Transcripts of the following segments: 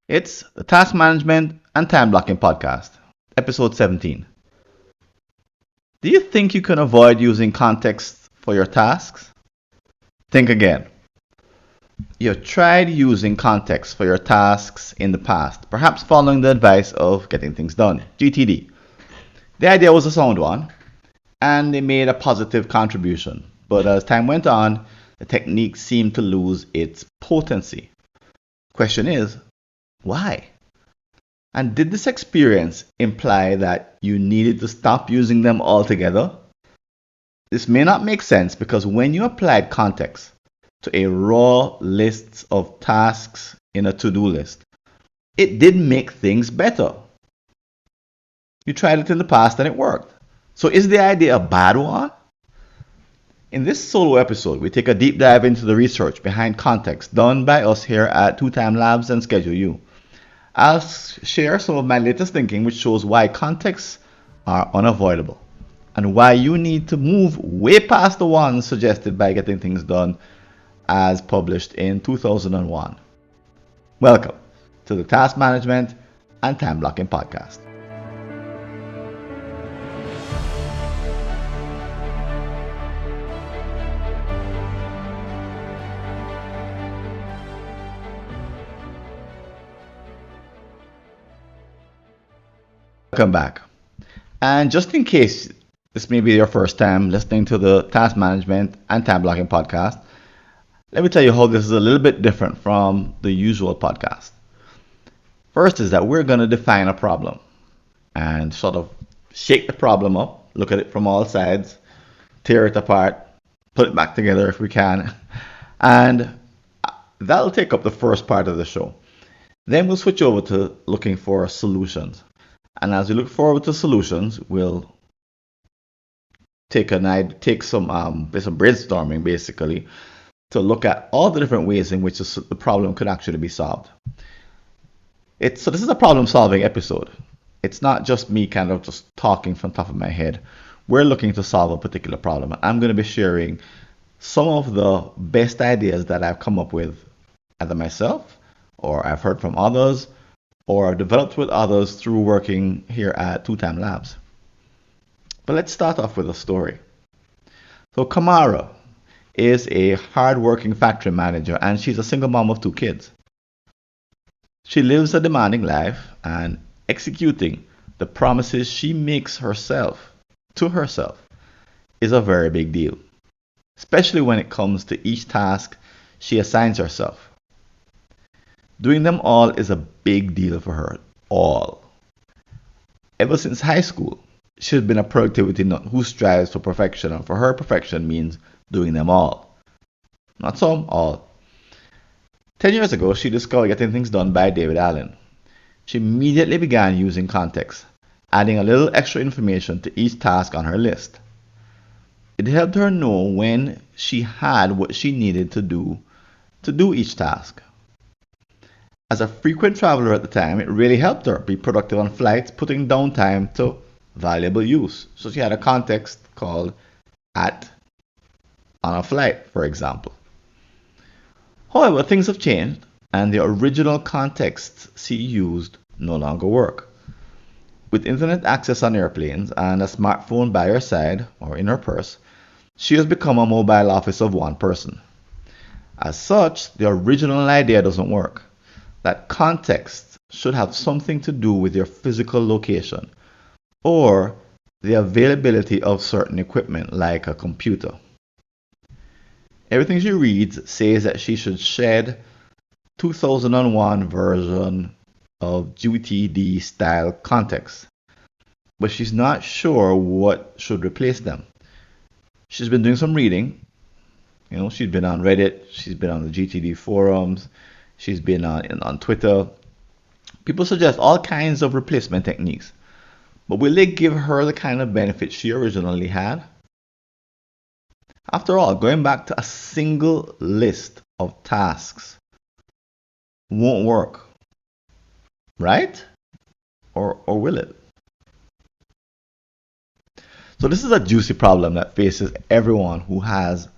It's the Task Management and Time Blocking Podcast, episode 17. Do you think you can avoid using context for your tasks? Think again. You've tried using context for your tasks in the past, perhaps following the advice of getting things done, GTD. The idea was a sound one, and it made a positive contribution. But as time went on, the technique seemed to lose its potency. Question is, why? And did this experience imply that you needed to stop using them altogether? This may not make sense because when you applied context to a raw list of tasks in a to-do list, it did make things better. You tried it in the past and it worked. So is the idea a bad one? In this solo episode, we take a deep dive into the research behind context done by us here at Two Time Labs and Schedule U. I'll share some of my latest thinking, which shows why contexts are unavoidable and why you need to move way past the ones suggested by Getting Things Done as published in 2001. Welcome to the Task Management and Time Blocking Podcast. Welcome back. And just in case this may be your first time listening to the Task Management and Time Blocking Podcast, let me tell you how this is a little bit different from the usual podcast. First is that we're going to define a problem and sort of shake the problem up, look at it from all sides, tear it apart, put it back together if we can, and that'll take up the first part of the show. Then we'll switch over to looking for solutions. And as we look forward to solutions, we'll take some brainstorming basically to look at all the different ways in which the problem could actually be solved. So this is a problem-solving episode. It's not just me kind of just talking from the top of my head. We're looking to solve a particular problem. I'm going to be sharing some of the best ideas that I've come up with either myself or I've heard from others or developed with others through working here at Two Time Labs. But let's start off with a story. So Kamara is a hard-working factory manager and she's a single mom of 2 kids. She lives a demanding life and executing the promises she makes to herself is a very big deal, especially when it comes to each task she assigns herself. Doing them all is a big deal for her. All. Ever since high school, she's been a productivity nut who strives for perfection, and for her, perfection means doing them all. Not some, all. 10 years ago, she discovered Getting Things Done by David Allen. She immediately began using context, adding a little extra information to each task on her list. It helped her know when she had what she needed to do each task. As a frequent traveler at the time, it really helped her be productive on flights, putting downtime to valuable use. So she had a context called at on a flight, for example. However, things have changed and the original contexts she used no longer work. With internet access on airplanes and a smartphone by her side or in her purse, she has become a mobile office of one person. As such, the original idea doesn't work. That context should have something to do with your physical location or the availability of certain equipment like a computer. Everything she reads says that she should shed 2001 version of GTD style context, but she's not sure what should replace them. She's been doing some reading. She's been on Reddit, she's been on the GTD forums, she's been on Twitter. People suggest all kinds of replacement techniques. But will they give her the kind of benefit she originally had? After all, going back to a single list of tasks won't work. Right? Or will it? So this is a juicy problem that faces everyone who has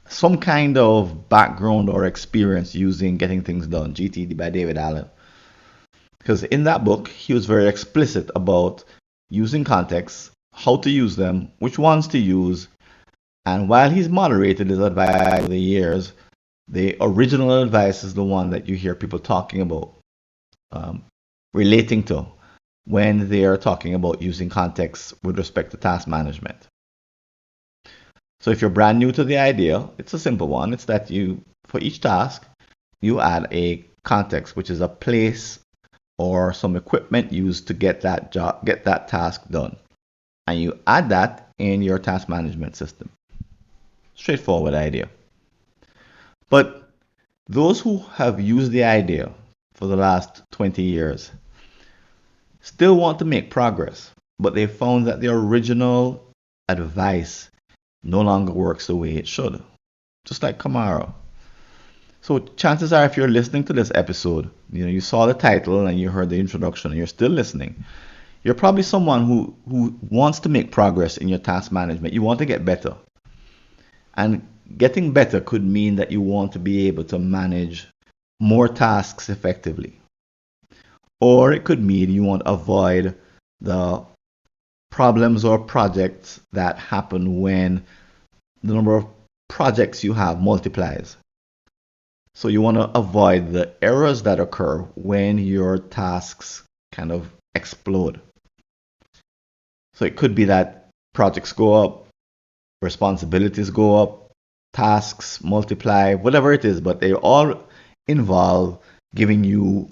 some kind of background or experience using Getting Things Done, GTD by David Allen. Because in that book, he was very explicit about using context, how to use them, which ones to use, and while he's moderated his advice over the years, the original advice is the one that you hear people talking about, um, relating to when they are talking about using context with respect to task management. So if you're brand new to the idea, it's a simple one. It's that for each task, you add a context, which is a place or some equipment used to get that task done. And you add that in your task management system. Straightforward idea. But those who have used the idea for the last 20 years still want to make progress, but they found that the original advice no longer works the way it should. Just like Camaro. So chances are, if you're listening to this episode, you saw the title and you heard the introduction and you're still listening, you're probably someone who wants to make progress in your task management. You want to get better. And getting better could mean that you want to be able to manage more tasks effectively. Or it could mean you want to avoid the problems or projects that happen when the number of projects you have multiplies. So you want to avoid the errors that occur when your tasks kind of explode. So it could be that projects go up, responsibilities go up, tasks multiply, whatever it is, but they all involve giving you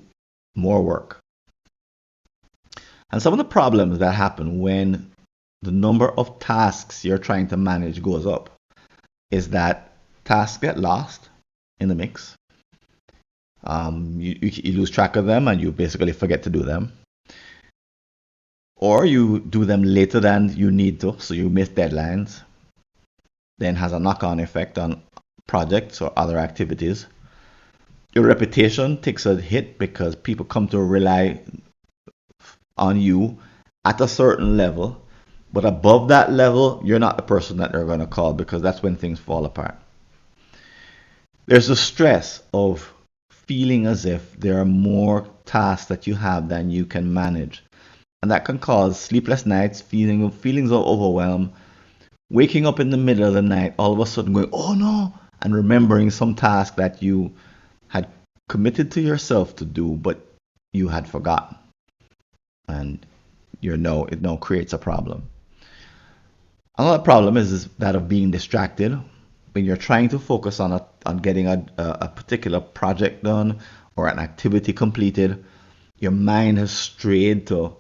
more work. And some of the problems that happen when the number of tasks you're trying to manage goes up is that tasks get lost in the mix. You lose track of them and you basically forget to do them. Or you do them later than you need to, so you miss deadlines. Then has a knock-on effect on projects or other activities. Your reputation takes a hit because people come to rely on you at a certain level, but above that level, you're not the person that they're going to call, because that's when things fall apart. There's the stress of feeling as if there are more tasks that you have than you can manage. And that can cause sleepless nights, feelings of overwhelm, waking up in the middle of the night, all of a sudden going, oh no, and remembering some task that you had committed to yourself to do, but you had forgotten. And it now creates a problem. Another problem is that of being distracted. When you're trying to focus on getting a particular project done or an activity completed, your mind has strayed to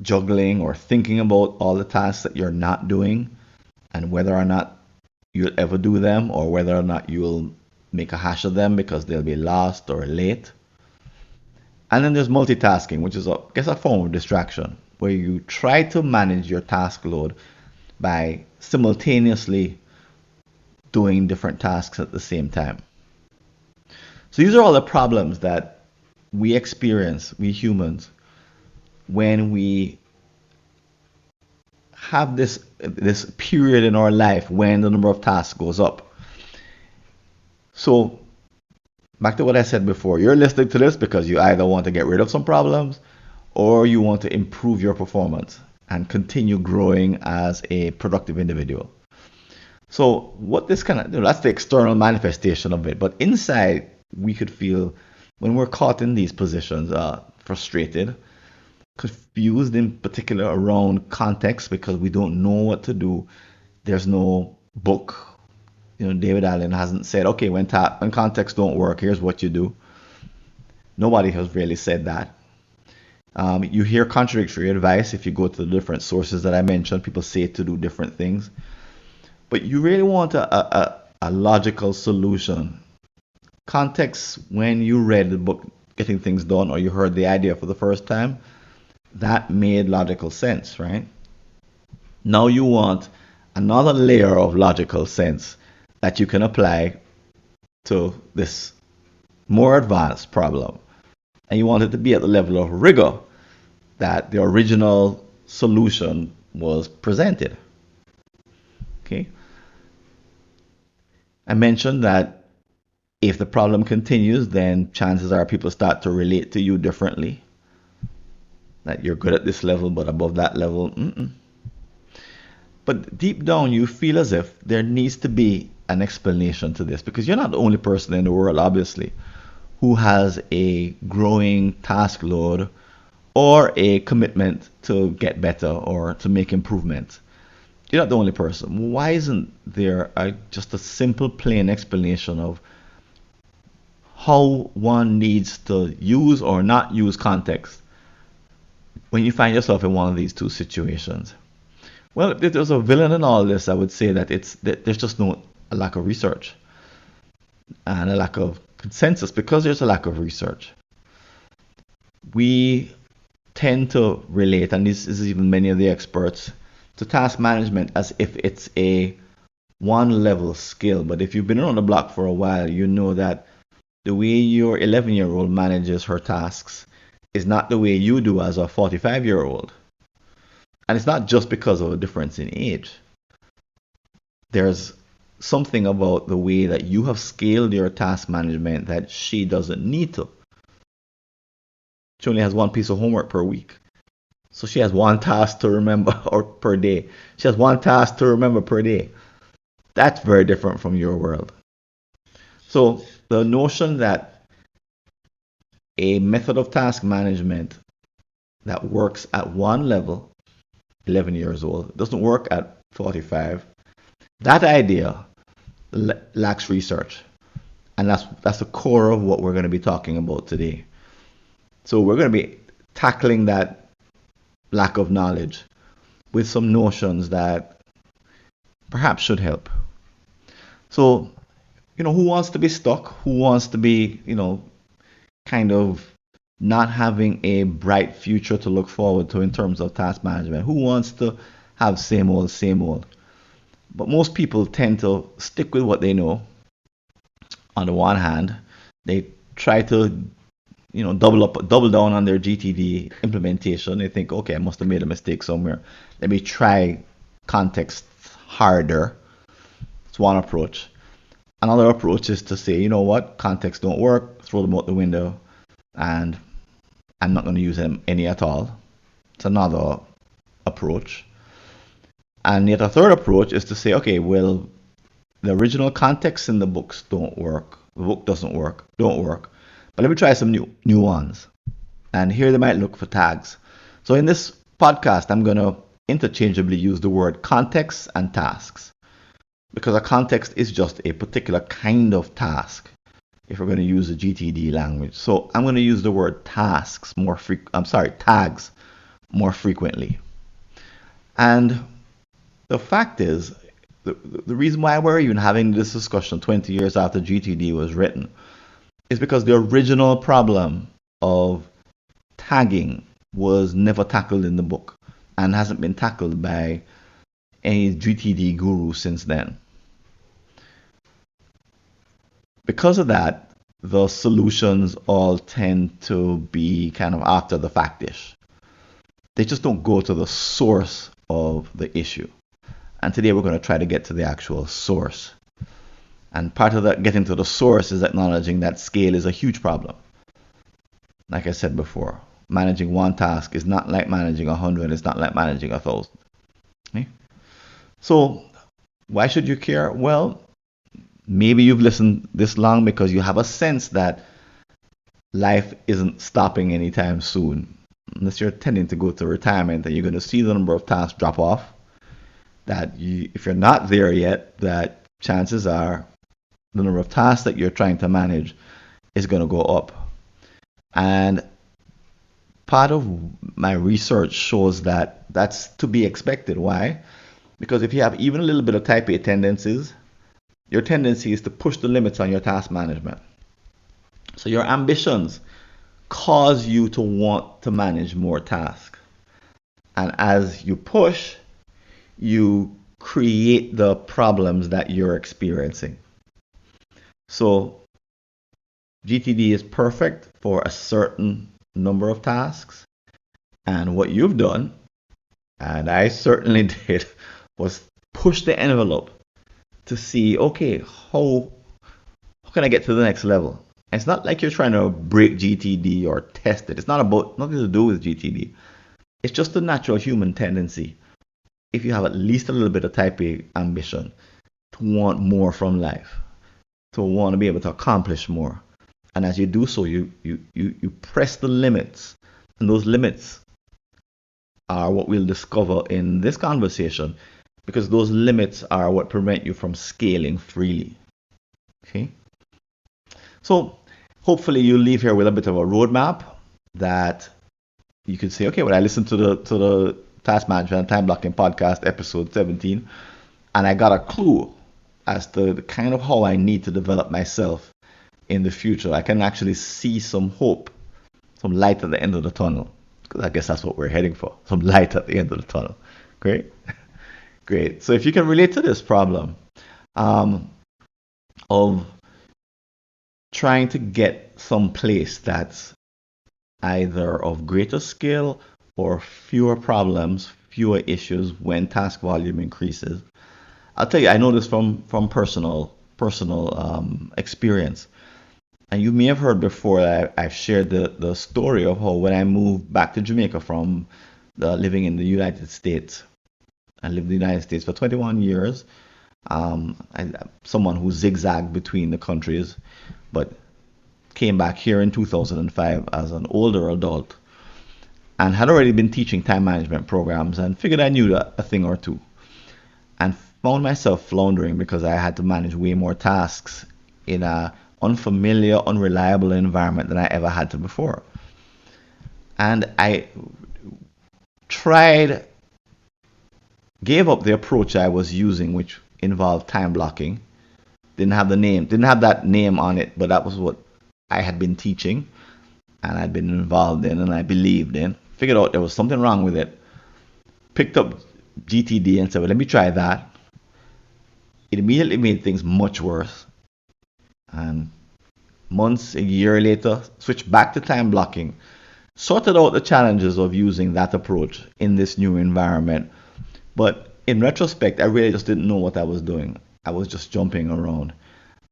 juggling or thinking about all the tasks that you're not doing and whether or not you'll ever do them or whether or not you'll make a hash of them because they'll be lost or late. And then there's multitasking, which is, I guess, a form of distraction, where you try to manage your task load by simultaneously doing different tasks at the same time. So these are all the problems that we experience, we humans, when we have this period in our life when the number of tasks goes up. So back to what I said before, you're listening to this because you either want to get rid of some problems or you want to improve your performance and continue growing as a productive individual. So what this kind of, that's the external manifestation of it. But inside, we could feel, when we're caught in these positions, frustrated, confused in particular around context because we don't know what to do. There's no book. David Allen hasn't said, okay, when context don't work, here's what you do. Nobody has really said that. You hear contradictory advice if you go to the different sources that I mentioned. People say to do different things. But you really want a logical solution. Context, when you read the book Getting Things Done or you heard the idea for the first time, that made logical sense, right? Now you want another layer of logical sense that you can apply to this more advanced problem. And you want it to be at the level of rigor that the original solution was presented. Okay? I mentioned that If the problem continues, then chances are people start to relate to you differently. That you're good at this level, but above that level, mm-mm. But deep down, you feel as if there needs to be an explanation to this because you're not the only person in the world, obviously, who has a growing task load or a commitment to get better or to make improvements. You're not the only person. Why isn't there just a simple, plain explanation of how one needs to use or not use context when you find yourself in one of these two situations? Well, if there's a villain in all this, I would say that there's just no a lack of research and a lack of consensus because there's a lack of research. We tend to relate, and this is even many of the experts, to task management as if it's a one level skill. But if you've been around the block for a while, you know that the way your 11-year-old manages her tasks is not the way you do as a 45-year-old. And it's not just because of a difference in age. There's something about the way that you have scaled your task management that she doesn't need to. She only has one piece of homework per week. So she has one task to remember or per day. She has one task to remember per day. That's very different from your world. So the notion that a method of task management that works at one level, 11 years old, doesn't work at 45, that idea lacks research. And that's the core of what we're going to be talking about today. So we're going to be tackling that lack of knowledge with some notions that perhaps should help. So, who wants to be stuck? Who wants to be, kind of not having a bright future to look forward to in terms of task management? Who wants to have same old, same old? But most people tend to stick with what they know. On the one hand, they try to, double down on their GTD implementation. They think, okay, I must have made a mistake somewhere. Let me try context harder. It's one approach. Another approach is to say, you know what, context don't work, throw them out the window, and I'm not going to use them any at all. It's another approach. And yet a third approach is to say, okay, well, the original context in the books don't work. The book doesn't work, don't work. But let me try some new ones. And here they might look for tags. So in this podcast, I'm going to interchangeably use the word context and tasks. Because a context is just a particular kind of task, if we're going to use the GTD language. So I'm going to use the word tags more frequently. And the fact is, the reason why we're even having this discussion 20 years after GTD was written is because the original problem of tagging was never tackled in the book and hasn't been tackled by any GTD guru since then. Because of that, the solutions all tend to be kind of after the fact-ish. They just don't go to the source of the issue. And today we're going to try to get to the actual source. And part of that getting to the source is acknowledging that scale is a huge problem. Like I said before, managing one task is not like managing 100, it's not like managing 1,000. Okay? So why should you care? Well, maybe you've listened this long because you have a sense that life isn't stopping anytime soon. Unless you're tending to go to retirement and you're going to see the number of tasks drop off. If you're not there yet, that chances are the number of tasks that you're trying to manage is going to go up. And part of my research shows that that's to be expected. Why? Because if you have even a little bit of type A tendencies, your tendency is to push the limits on your task management. So your ambitions cause you to want to manage more tasks. And as you push, you create the problems that you're experiencing. So GTD is perfect for a certain number of tasks. And what you've done, and I certainly did, was push the envelope to see, okay, how how can I get to the next level? And it's not like you're trying to break GTD or test it. It's not about nothing to do with GTD. It's just a natural human tendency. If you have at least a little bit of type A ambition to want more from life, to want to be able to accomplish more. And as you do so, you press the limits. And those limits are what we'll discover in this conversation, because those limits are what prevent you from scaling freely. Okay? So hopefully you'll leave here with a bit of a roadmap that you could say, okay, when I listened to the task management and time blocking podcast episode 17, and I got a clue as to the kind of how I need to develop myself in the future. I can actually see some hope, some light at the end of the tunnel. Because I guess that's what we're heading for, some light at the end of the tunnel. Great. Great. So if you can relate to this problem of trying to get some place that's either of greater scale or fewer problems, fewer issues when task volume increases. I'll tell you, I know this from personal experience. And you may have heard before that I've shared the story of how when I moved back to Jamaica from living in the United States, I lived in the United States for 21 years. I'm someone who zigzagged between the countries, but came back here in 2005 as an older adult and had already been teaching time management programs and figured I knew a thing or two. And found myself floundering because I had to manage way more tasks in a unfamiliar, unreliable environment than I ever had to before. And I gave up the approach I was using, which involved time blocking. Didn't have that name on it, but that was what I had been teaching and I'd been involved in and I believed in. Figured out there was something wrong with it. Picked up GTD and said, well, let me try that. It immediately made things much worse. And months, a year later, switched back to time blocking. Sorted out the challenges of using that approach in this new environment. But in retrospect, I really just didn't know what I was doing. I was just jumping around.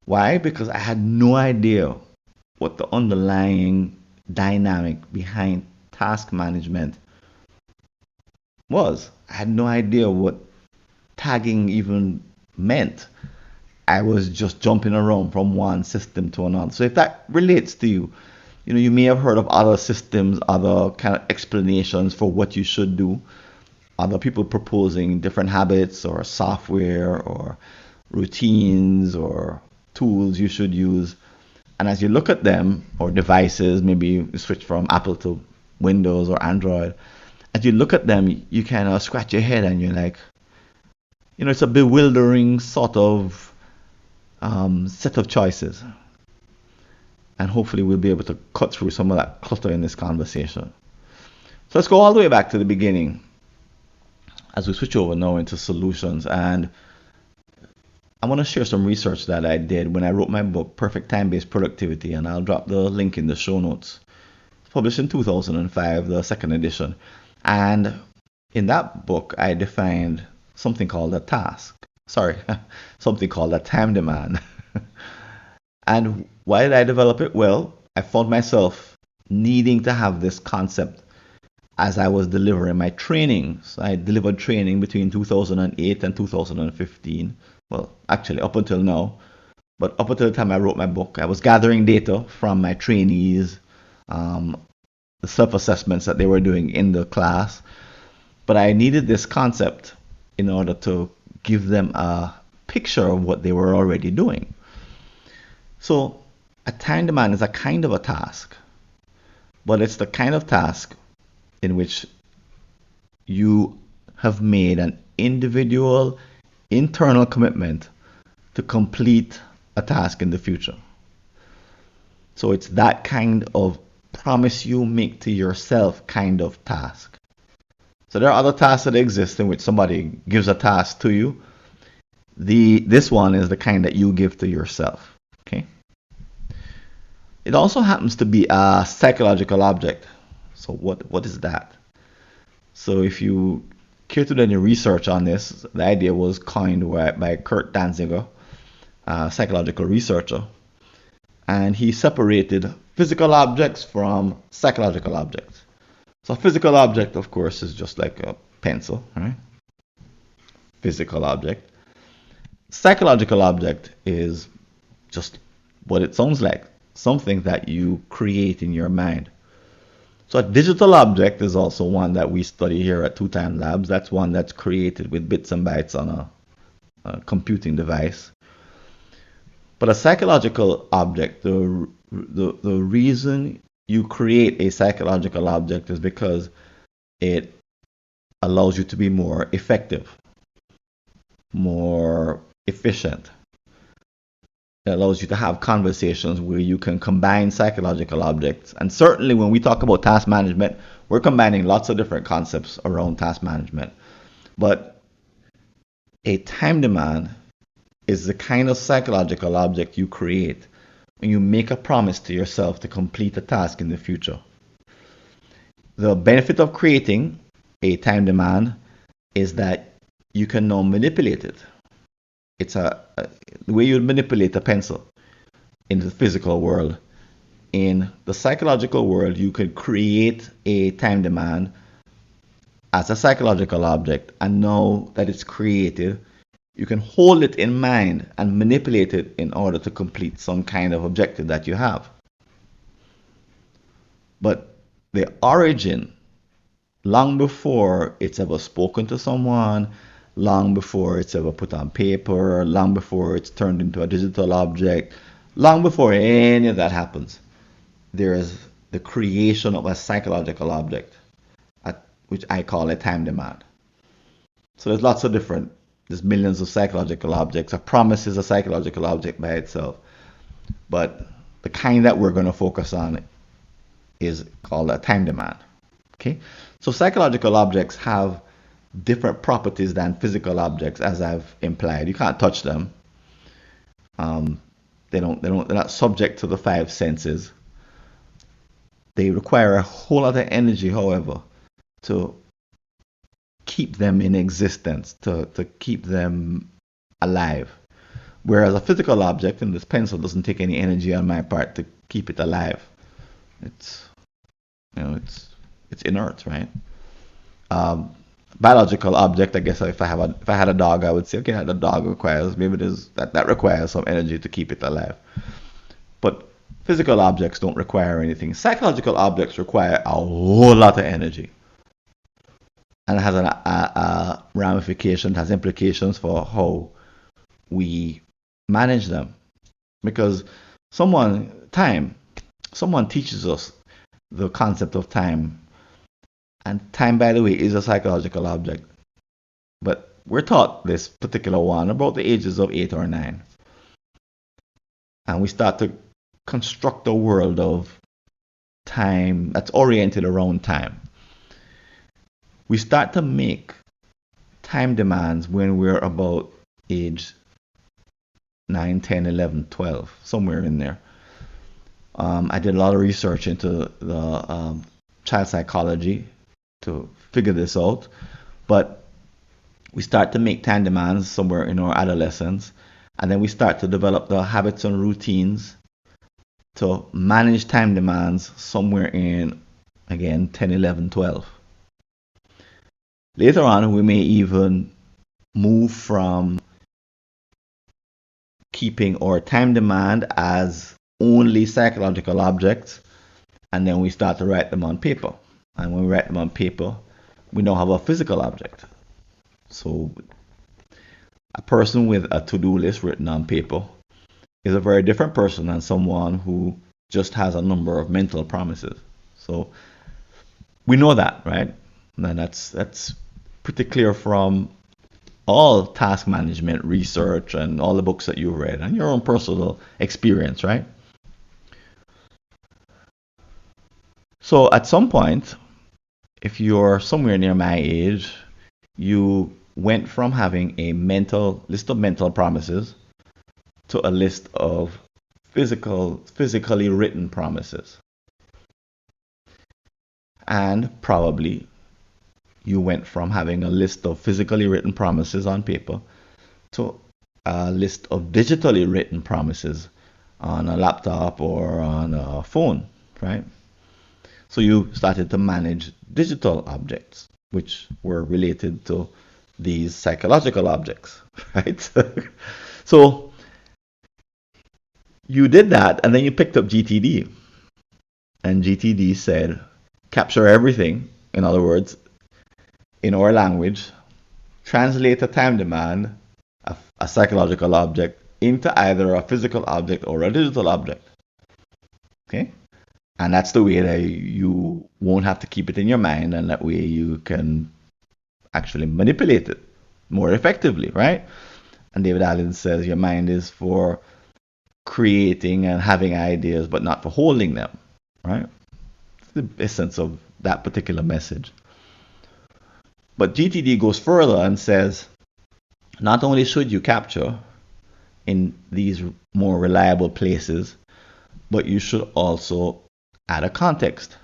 Why? Because I had no idea what the underlying dynamic behind task management was. I had no idea what tagging even meant. I was just jumping around from one system to another. So if that relates to you, you may have heard of other systems, other kind of explanations for what you should do. Other people proposing different habits or software or routines or tools you should use. And as you look at them, or devices, maybe you switch from Apple to Windows or Android, as you look at them, you kind of scratch your head and you're like, it's a bewildering sort of set of choices. And hopefully we'll be able to cut through some of that clutter in this conversation. So let's go all the way back to the beginning as we switch over now into solutions. And I want to share some research that I did when I wrote my book, Perfect Time-Based Productivity, and I'll drop the link in the show notes. It's published in 2005, the second edition. And in that book, I defined something called a task. Something called a time demand. And why did I develop it? Well, I found myself needing to have this concept as I was delivering my training. So I delivered training between 2008 and 2015. Well, actually, up until now. But up until the time I wrote my book, I was gathering data from my trainees, the self-assessments that they were doing in the class. But I needed this concept in order to give them a picture of what they were already doing. So a time demand is a kind of a task, but it's the kind of task in which you have made an individual internal commitment to complete a task in the future. So it's that kind of promise you make to yourself kind of task. So there are other tasks that exist in which somebody gives a task to you. This one is the kind that you give to yourself. Okay. It also happens to be a psychological object. So what is that? So if you care to do any research on this, the idea was coined by Kurt Danziger, a psychological researcher. and he separated physical objects from psychological objects. So a physical object, of course, is just like a pencil, right? Physical object. Psychological object is just what it sounds like, something that you create in your mind. So a digital object is also one that we study here at Two Time Labs. That's one that's created with bits and bytes on a computing device. But a psychological object, the reason you create a psychological object is because it allows you to be more effective, more efficient. It allows you to have conversations where you can combine psychological objects. And certainly when we talk about task management, we're combining lots of different concepts around task management. But a time demand is the kind of psychological object you create when you make a promise to yourself to complete a task in the future. The benefit of creating a time demand is that you can now manipulate it. It's the way you manipulate a pencil in the physical world. In the psychological world, you could create a time demand as a psychological object, and now that it's created, you can hold it in mind and manipulate it in order to complete some kind of objective that you have. But the origin, long before it's ever spoken to someone, long before it's ever put on paper, long before it's turned into a digital object, long before any of that happens, there is the creation of a psychological object, which I call a time demand. So there's millions of psychological objects. A promise is a psychological object by itself. But the kind that we're going to focus on is called a time demand. Okay? So psychological objects have different properties than physical objects, as I've implied. You can't touch them. They're not subject to the five senses. They require a whole lot of energy, however, to keep them in existence, to keep them alive. Whereas a physical object, and this pencil doesn't take any energy on my part to keep it alive. It's inert, right? Biological object, I guess if I had a dog, I would say, okay, the dog requires, maybe that requires some energy to keep it alive. But physical objects don't require anything. Psychological objects require a whole lot of energy. And it has a ramification, has implications for how we manage them. Because someone teaches us the concept of time. And time, by the way, is a psychological object. But we're taught this particular one about the ages of 8 or 9. And we start to construct a world of time that's oriented around time. We start to make time demands when we're about age 9, 10, 11, 12, somewhere in there. I did a lot of research into the child psychology to figure this out, but we start to make time demands somewhere in our adolescence, and then we start to develop the habits and routines to manage time demands somewhere in, again, 10, 11, 12. Later on, we may even move from keeping our time demand as only psychological objects, and then we start to write them on paper. And when we write them on paper, we now have a physical object. So a person with a to-do list written on paper is a very different person than someone who just has a number of mental promises. So we know that, right? And that's pretty clear from all task management research and all the books that you've read and your own personal experience, right? So at some point, if you're somewhere near my age, you went from having a list of mental promises to a list of physically written promises. And probably you went from having a list of physically written promises on paper to a list of digitally written promises on a laptop or on a phone, right? So you started to manage digital objects, which were related to these psychological objects, right? So you did that, and then you picked up GTD, and GTD said, capture everything. In other words, in our language, translate a time demand, a psychological object, into either a physical object or a digital object. Okay? And that's the way that you won't have to keep it in your mind, and that way you can actually manipulate it more effectively, right? And David Allen says your mind is for creating and having ideas, but not for holding them, right? It's the essence of that particular message. But GTD goes further and says not only should you capture in these more reliable places, but you should also add a context.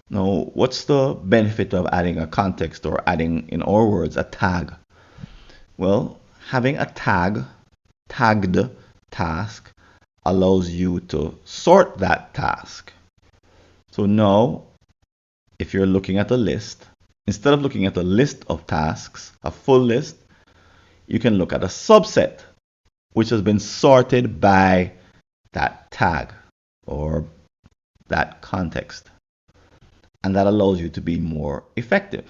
Now, what's the benefit of adding a context, or adding, in our words, a tag? Well, having a tagged task allows you to sort that task. So now, if you're looking at a list, instead of looking at a list of tasks, a full list, you can look at a subset which has been sorted by that tag or that context. And that allows you to be more effective,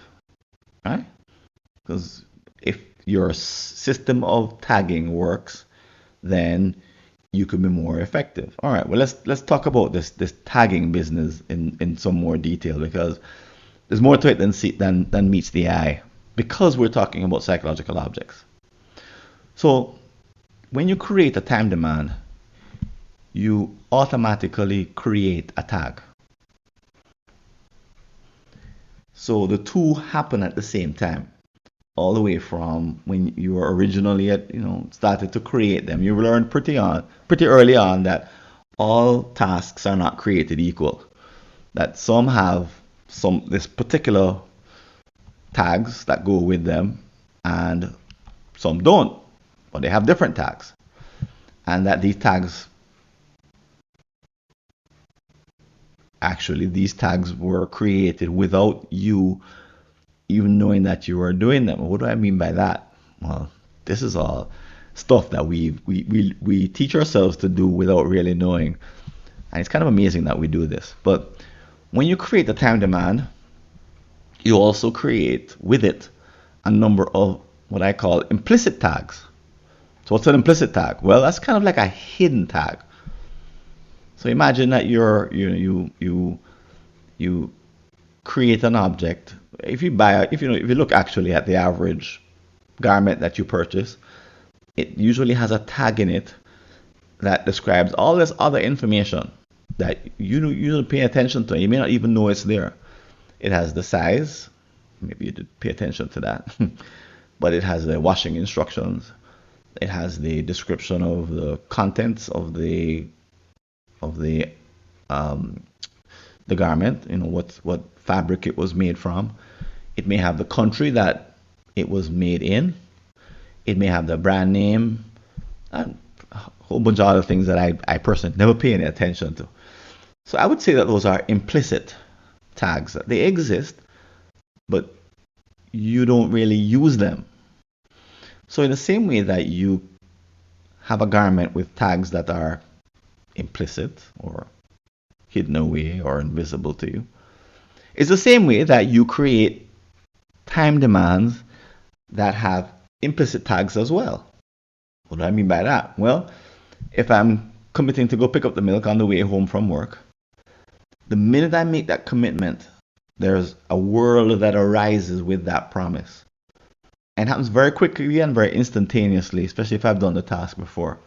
right? Because if your system of tagging works, then you could be more effective. All right, well, let's talk about this tagging business in some more detail, because there's more to it than meets the eye, because we're talking about psychological objects. So when you create a time demand, you automatically create a tag. So the two happen at the same time, all the way from when you were originally started to create them. You learned pretty early on that all tasks are not created equal. That some have this particular tags that go with them, and some don't, but they have different tags. And that these tags were created without you even knowing that you were doing them. What do I mean by that? Well, this is all stuff that we teach ourselves to do without really knowing. And it's kind of amazing that we do this. But when you create a time demand, you also create with it a number of what I call implicit tags. So what's an implicit tag? Well, that's kind of like a hidden tag. So imagine that you create an object. If you look actually at the average garment that you purchase, it usually has a tag in it that describes all this other information that you don't pay attention to. You may not even know it's there. It has the size. Maybe you did pay attention to that. But it has the washing instructions. It has the description of the contents of the garment. What fabric it was made from. It may have the country that it was made in. It may have the brand name, and a whole bunch of other things that I personally never pay any attention to. So I would say that those are implicit tags. They exist, but you don't really use them. So in the same way that you have a garment with tags that are implicit or hidden away or invisible to you, it's the same way that you create time demands that have implicit tags as well. What do I mean by that? Well, if I'm committing to go pick up the milk on the way home from work, the minute I make that commitment, there's a world that arises with that promise. And it happens very quickly and very instantaneously, especially if I've done the task before.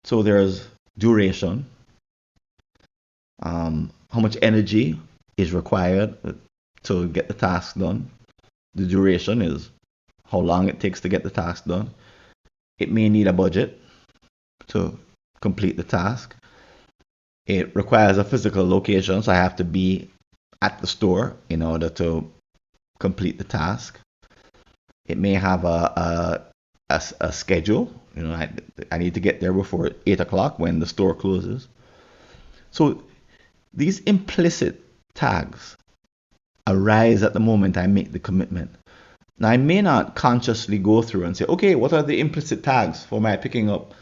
So there's duration, how much energy is required to get the task done. The duration is how long it takes to get the task done. It may need a budget to complete the task. It requires a physical location, so I have to be at the store in order to complete the task. It may have a a schedule. I need to get there before 8 o'clock when the store closes. So these implicit tags arise at the moment I make the commitment. Now, I may not consciously go through and say, okay, what are the implicit tags for my picking up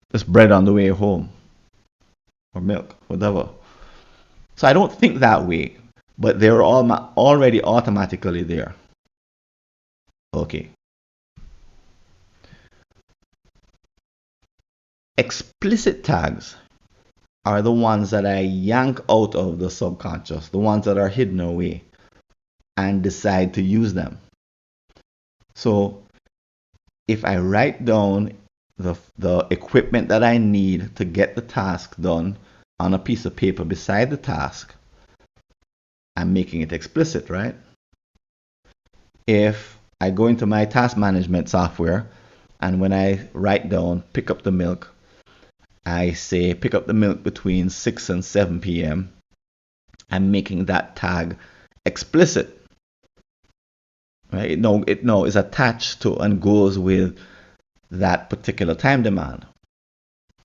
this bread on the way home or milk, whatever. So I don't think that way, but they're all already automatically there. Okay. Explicit tags are the ones that I yank out of the subconscious, the ones that are hidden away, and decide to use them. So if I write down the equipment that I need to get the task done on a piece of paper beside the task, I'm making it explicit, right? If I go into my task management software and when I write down pick up the milk, I say pick up the milk between 6 and 7 p.m. I'm making that tag explicit. Right? It now is attached to and goes with that particular time demand.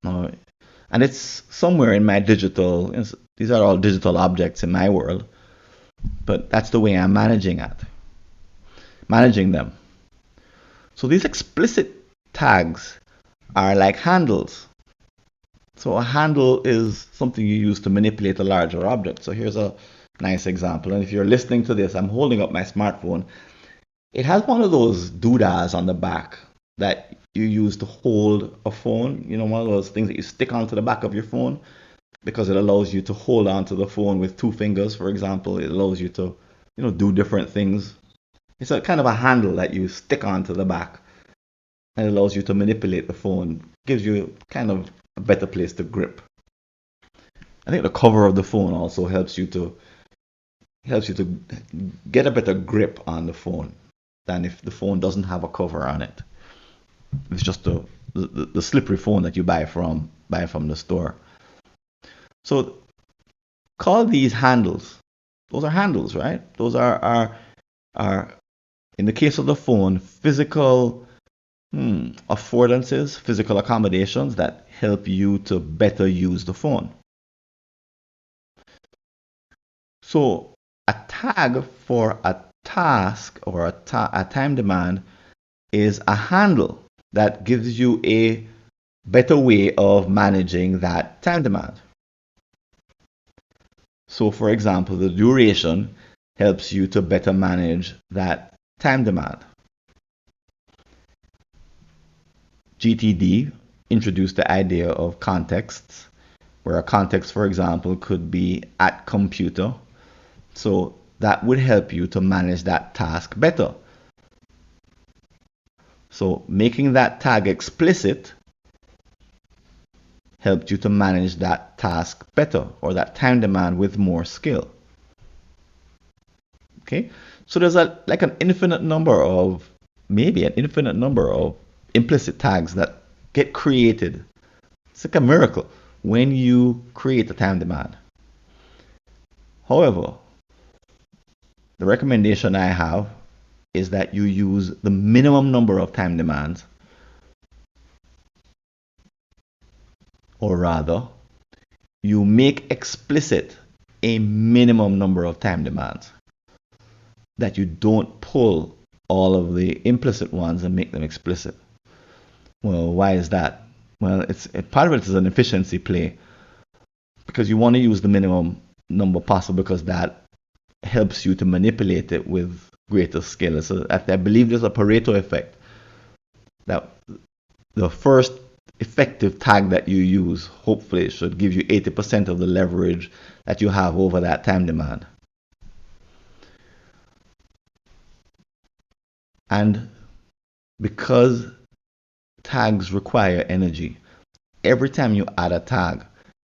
And it's somewhere in my digital, these are all digital objects in my world, but that's the way I'm managing them. So these explicit tags are like handles. So a handle is something you use to manipulate a larger object. So here's a nice example. And if you're listening to this, I'm holding up my smartphone. It has one of those doodahs on the back that you use to hold a phone. One of those things that you stick onto the back of your phone because it allows you to hold onto the phone with 2 fingers, for example. It allows you to, do different things. It's a kind of a handle that you stick onto the back and it allows you to manipulate the phone. Gives you kind of a better place to grip. I think the cover of the phone also helps you to get a better grip on the phone than if the phone doesn't have a cover on it. It's just the slippery phone that you buy from the store. So call these handles. Those are handles, right? Those are in the case of the phone, physical affordances, physical accommodations that help you to better use the phone. So a tag for a task or a time demand is a handle that gives you a better way of managing that time demand. So for example, the duration helps you to better manage that time demand. GTD introduced the idea of contexts, where a context, for example, could be at computer. So that would help you to manage that task better. So making that tag explicit helped you to manage that task better, or that time demand with more skill. Okay, so there's an infinite number of implicit tags that get created. It's like a miracle when you create a time demand. However, the recommendation I have is that you use the minimum number of time demands, or rather, you make explicit a minimum number of time demands, that you don't pull all of the implicit ones and make them explicit. Well, why is that? Well, part of it is an efficiency play, because you want to use the minimum number possible because that helps you to manipulate it with greater skill. So I believe there's a Pareto effect, that the first effective tag that you use hopefully should give you 80% of the leverage that you have over that time demand. And because tags require energy, every time you add a tag,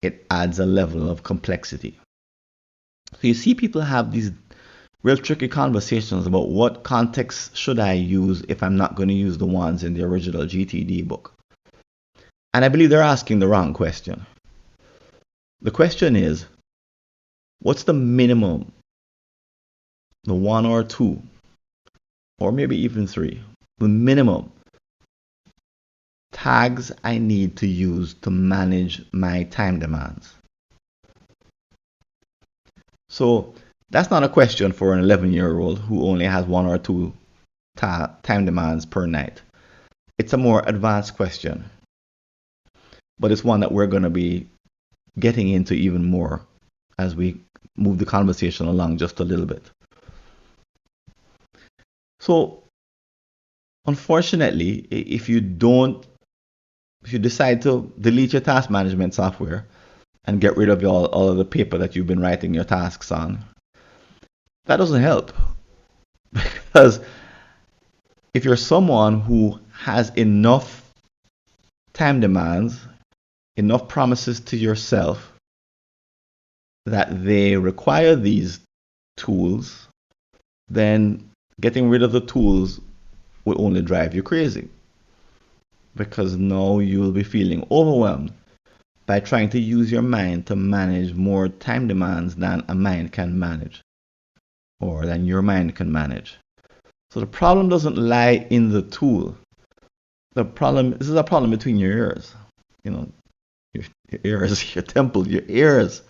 it adds a level of complexity. So you see people have these real tricky conversations about what context should I use if I'm not going to use the ones in the original GTD book. And I believe they're asking the wrong question. The question is, what's the minimum, the 1 or 2, or maybe even 3, the minimum tags I need to use to manage my time demands. So that's not a question for an 11-year-old who only has one or two time demands per night. It's a more advanced question, but it's one that we're going to be getting into even more as we move the conversation along just a little bit. So, unfortunately, if you decide to delete your task management software and get rid of all of the paper that you've been writing your tasks on, that doesn't help. Because if you're someone who has enough time demands, enough promises to yourself that they require these tools, then getting rid of the tools will only drive you crazy. Because now you will be feeling overwhelmed by trying to use your mind to manage more time demands than a mind can manage, or than your mind can manage. So the problem doesn't lie in the tool. This is a problem between your ears. Your ears, your temple, your ears.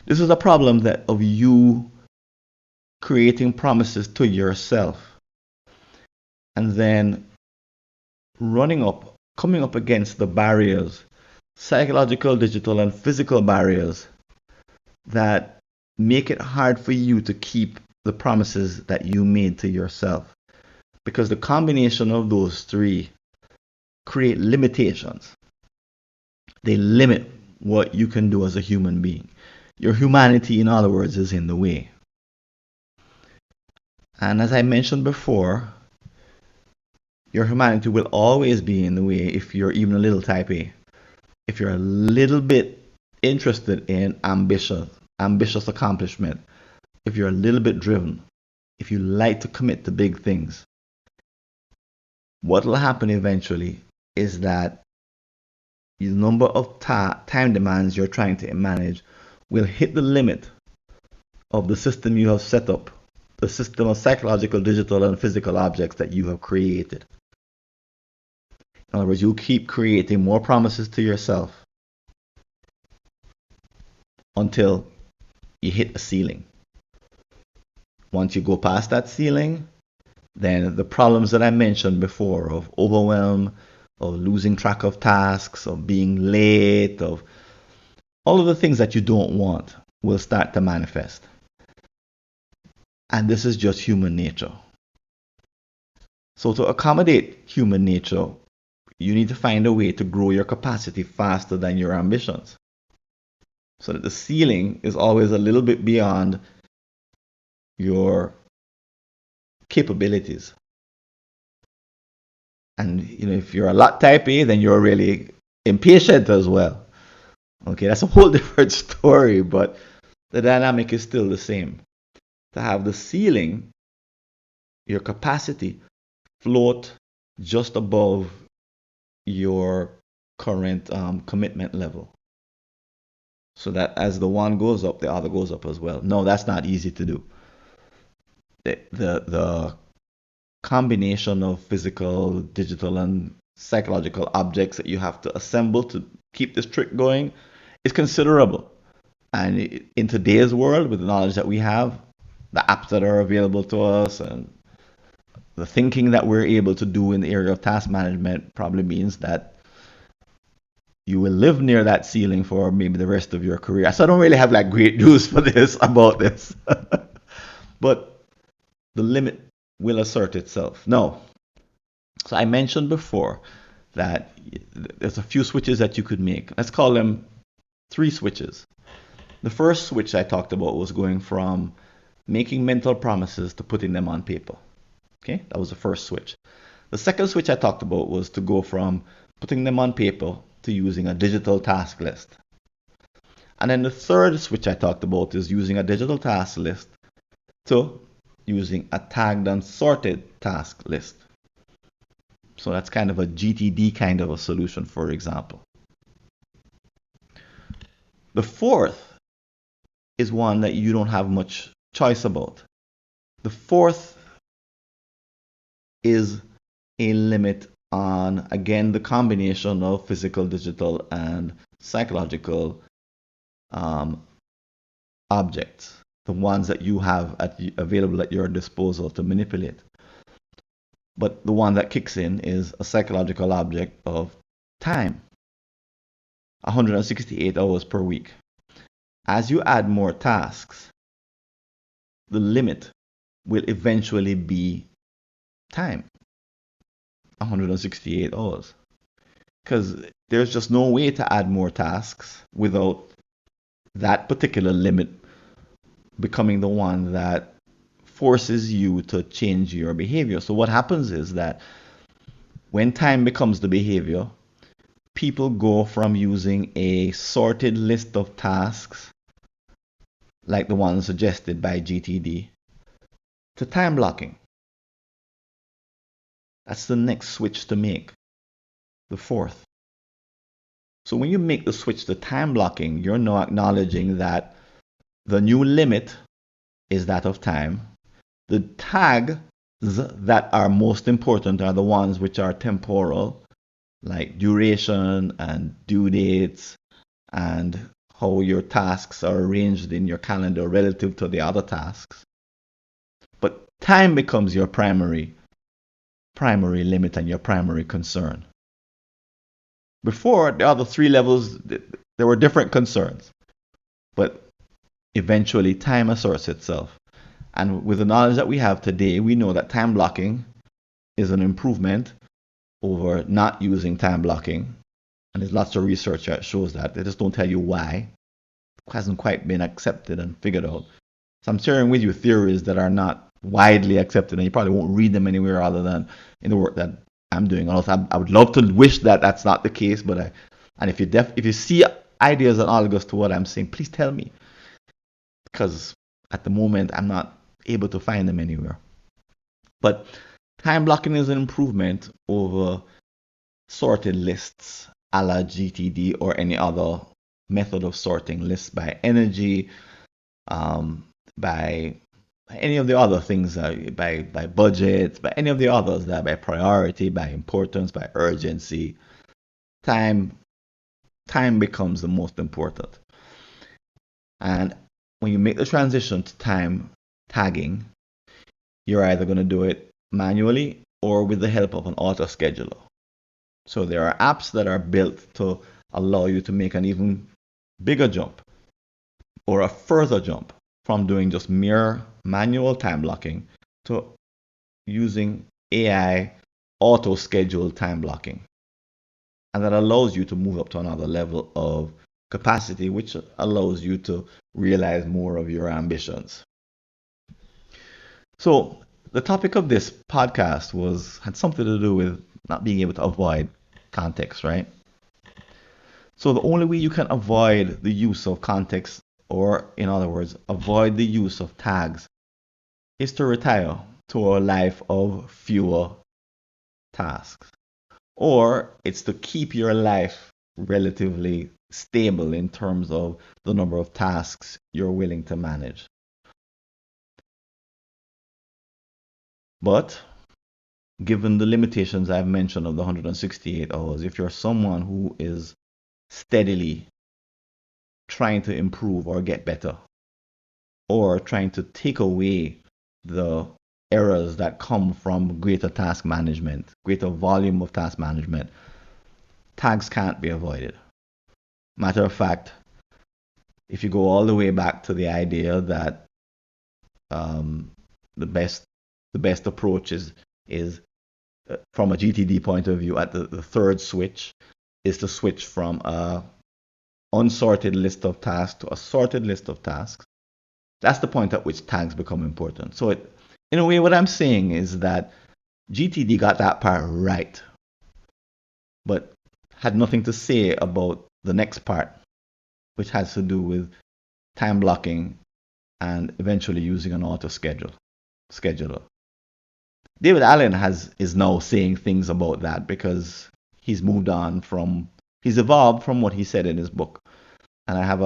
This is a problem of you creating promises to yourself and then coming up against the barriers, psychological, digital, and physical barriers that make it hard for you to keep the promises that you made to yourself. Because the combination of those three create limitations. They limit what you can do as a human being. Your humanity, in other words, is in the way. And as I mentioned before, your humanity will always be in the way if you're even a little type A. If you're a little bit interested in ambitious accomplishment, if you're a little bit driven, if you like to commit to big things, what will happen eventually is that the number of time demands you're trying to manage will hit the limit of the system you have set up, the system of psychological, digital, and physical objects that you have created. In other words, you'll keep creating more promises to yourself until you hit a ceiling. Once you go past that ceiling, then the problems that I mentioned before of overwhelm, of losing track of tasks, of being late, of all of the things that you don't want will start to manifest. And this is just human nature. So to accommodate human nature, you need to find a way to grow your capacity faster than your ambitions. So that the ceiling is always a little bit beyond your capabilities. And if you're a lot type A, then you're really impatient as well. Okay, that's a whole different story, but the dynamic is still the same. To have the ceiling, your capacity, float just above your current commitment level. So that as the one goes up, the other goes up as well. No, that's not easy to do. The combination of physical, digital, and psychological objects that you have to assemble to keep this trick going is considerable. And in today's world, with the knowledge that we have, the apps that are available to us, and the thinking that we're able to do in the area of task management probably means that you will live near that ceiling for maybe the rest of your career. So I don't really have like great news for this about this. But the limit will assert itself. No. So I mentioned before that there's a few switches that you could make. Let's call them 3 switches. The first switch I talked about was going from making mental promises to putting them on paper. Okay, that was the first switch. The second switch I talked about was to go from putting them on paper to using a digital task list. And then the third switch I talked about is using a digital task list to using a tagged and sorted task list. So that's kind of a GTD kind of a solution, for example. The fourth is one that you don't have much choice about. The fourth is a limit on, again, the combination of physical, digital, and psychological um, objects, the ones that you have available at your disposal to manipulate. But the one that kicks in is a psychological object of time, 168 hours per week. As you add more tasks, the limit will eventually be time, 168 hours. Because there's just no way to add more tasks without that particular limit becoming the one that forces you to change your behavior. So what happens is that when time becomes the behavior, people go from using a sorted list of tasks, like the one suggested by GTD, to time blocking. That's the next switch to make, the fourth. So when you make the switch to time blocking, you're now acknowledging that the new limit is that of time. The tags that are most important are the ones which are temporal, like duration and due dates and how your tasks are arranged in your calendar relative to the other tasks. But time becomes your primary limit and your primary concern. Before, the other three levels, there were different concerns, but eventually time asserts itself. And with the knowledge that we have today, we know that time blocking is an improvement over not using time blocking. And there's lots of research that shows that. They just don't tell you why. It hasn't quite been accepted and figured out. So I'm sharing with you theories that are not widely accepted, and you probably won't read them anywhere other than in the work that I'm doing. Also, I would love to wish that that's not the case, but and if you see ideas analogous to what I'm saying, please tell me, because at the moment I'm not able to find them anywhere. But time blocking is an improvement over sorted lists a la GTD or any other method of sorting lists by energy, by any of the other things, by budget, by any of the others, that by priority, by importance, by urgency. Time becomes the most important. And when you make the transition to time tagging, you're either going to do it manually or with the help of an auto scheduler. So there are apps that are built to allow you to make an even bigger jump or a further jump from doing just mere manual time blocking to using AI auto scheduled time blocking. And that allows you to move up to another level of capacity, which allows you to realize more of your ambitions. So the topic of this podcast had something to do with not being able to avoid context, right? So the only way you can avoid the use of context, or in other words, avoid the use of tags, is to retire to a life of fewer tasks. Or it's to keep your life relatively stable in terms of the number of tasks you're willing to manage. But given the limitations I've mentioned of the 168 hours, if you're someone who is steadily trying to improve or get better, or trying to take away the errors that come from greater task management, greater volume of task management, tags can't be avoided. Matter of fact, if you go all the way back to the idea that the best approach is from a GTD point of view, at the third switch, is to switch from a unsorted list of tasks to a sorted list of tasks. That's the point at which tags become important. So in a way, what I'm saying is that GTD got that part right, but had nothing to say about the next part, which has to do with time blocking and eventually using an auto scheduler. David Allen is now saying things about that because he's evolved from what he said in his book. And I have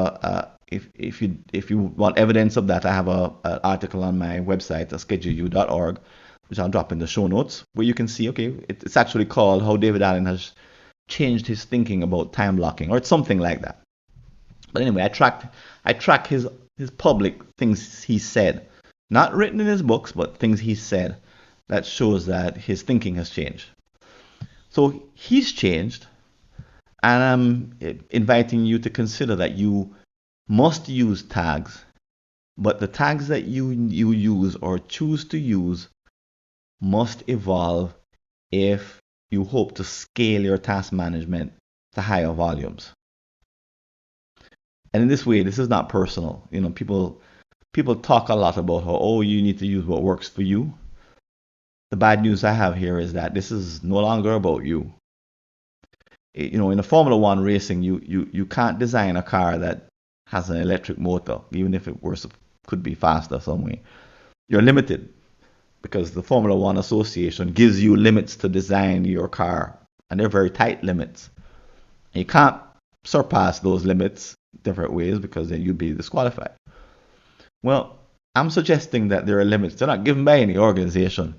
if you want evidence of that, I have an article on my website, scheduleu.org, which I'll drop in the show notes, where you can see, okay, it's actually called How David Allen Has Changed His Thinking About Time Blocking, or it's something like that. But anyway, I track his public things he said, not written in his books, but things he said that shows that his thinking has changed. So he's changed, and I'm inviting you to consider that you must use tags, but the tags that you use or choose to use must evolve if you hope to scale your task management to higher volumes. And in this way, this is not personal. You know, people talk a lot about how, oh, you need to use what works for you. The bad news I have here is that this is no longer about you. You know, in a Formula One racing, you can't design a car that has an electric motor, even if it could be faster some way. You're limited because the Formula One Association gives you limits to design your car, and they're very tight limits. And you can't surpass those limits different ways because then you'd be disqualified. Well, I'm suggesting that there are limits. They're not given by any organization,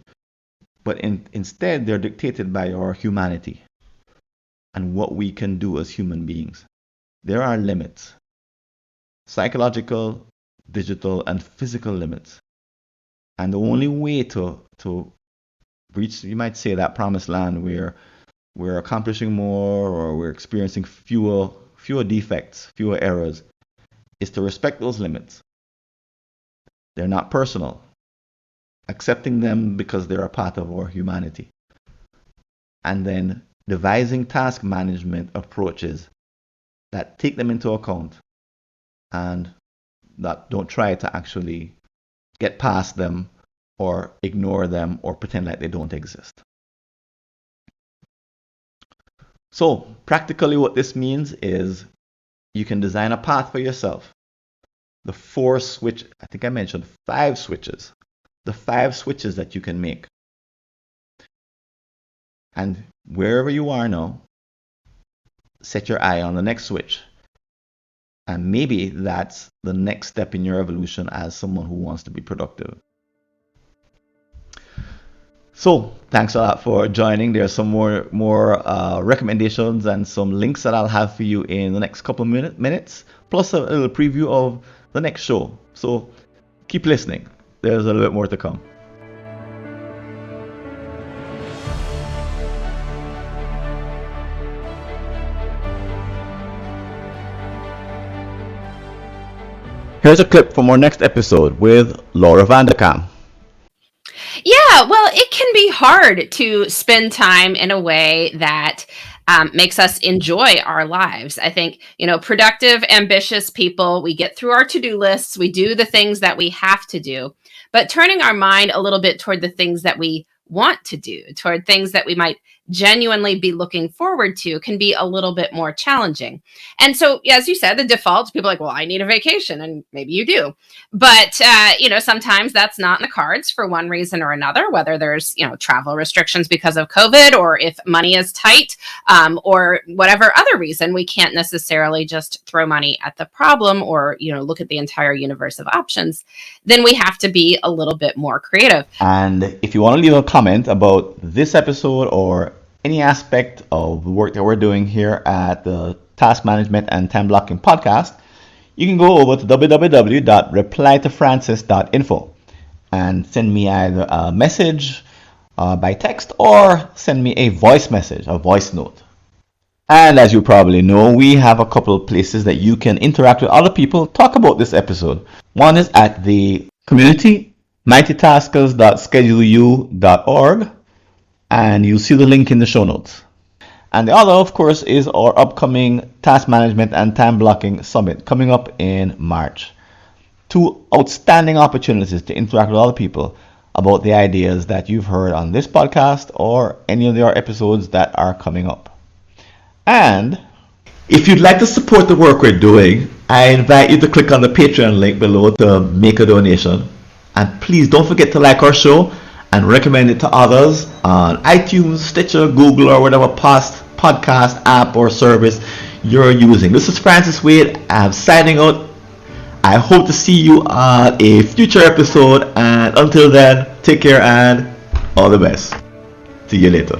but instead they're dictated by our humanity and what we can do as human beings. There are limits, psychological, digital, and physical limits. And the only way to reach, you might say, that promised land where we're accomplishing more or we're experiencing fewer defects, fewer errors, is to respect those limits. They're not personal. Accepting them because they're a part of our humanity. And then devising task management approaches that take them into account and that don't try to actually get past them or ignore them or pretend like they don't exist. So practically what this means is you can design a path for yourself. The I think I mentioned 5 switches. The 5 switches that you can make. And wherever you are now, set your eye on the next switch. And maybe that's the next step in your evolution as someone who wants to be productive. So thanks a lot for joining. There's some more recommendations and some links that I'll have for you in the next couple of minutes, plus a little preview of the next show. So keep listening. There's a little bit more to come. Here's a clip from our next episode with Laura Vanderkam. Yeah, well, it can be hard to spend time in a way that makes us enjoy our lives. I think, productive, ambitious people, we get through our to-do lists, we do the things that we have to do, but turning our mind a little bit toward the things that we want to do, toward things that we might genuinely be looking forward to, can be a little bit more challenging. And so, as you said, the default, people are like, well, I need a vacation, and maybe you do. But, sometimes that's not in the cards for one reason or another, whether there's, travel restrictions because of COVID, or if money is tight, or whatever other reason, we can't necessarily just throw money at the problem or, look at the entire universe of options. Then we have to be a little bit more creative. And if you want to leave a comment about this episode or any aspect of the work that we're doing here at the Task Management and Time Blocking Podcast, you can go over to www.replytofrancis.info and send me either a message by text or send me a voice message, a voice note. And as you probably know, we have a couple of places that you can interact with other people, talk about this episode. One is at the community, mightytaskers.scheduleu.org, and you'll see the link in the show notes. And the other, of course, is our upcoming Task Management and Time Blocking Summit coming up in March. 2 outstanding opportunities to interact with other people about the ideas that you've heard on this podcast or any of our episodes that are coming up. And if you'd like to support the work we're doing, I invite you to click on the Patreon link below to make a donation. And please don't forget to like our show and recommend it to others on iTunes, Stitcher, Google, or whatever podcast app or service you're using. This is Francis Wade. I'm signing out. I hope to see you on a future episode, and until then, take care and All the best. See you later.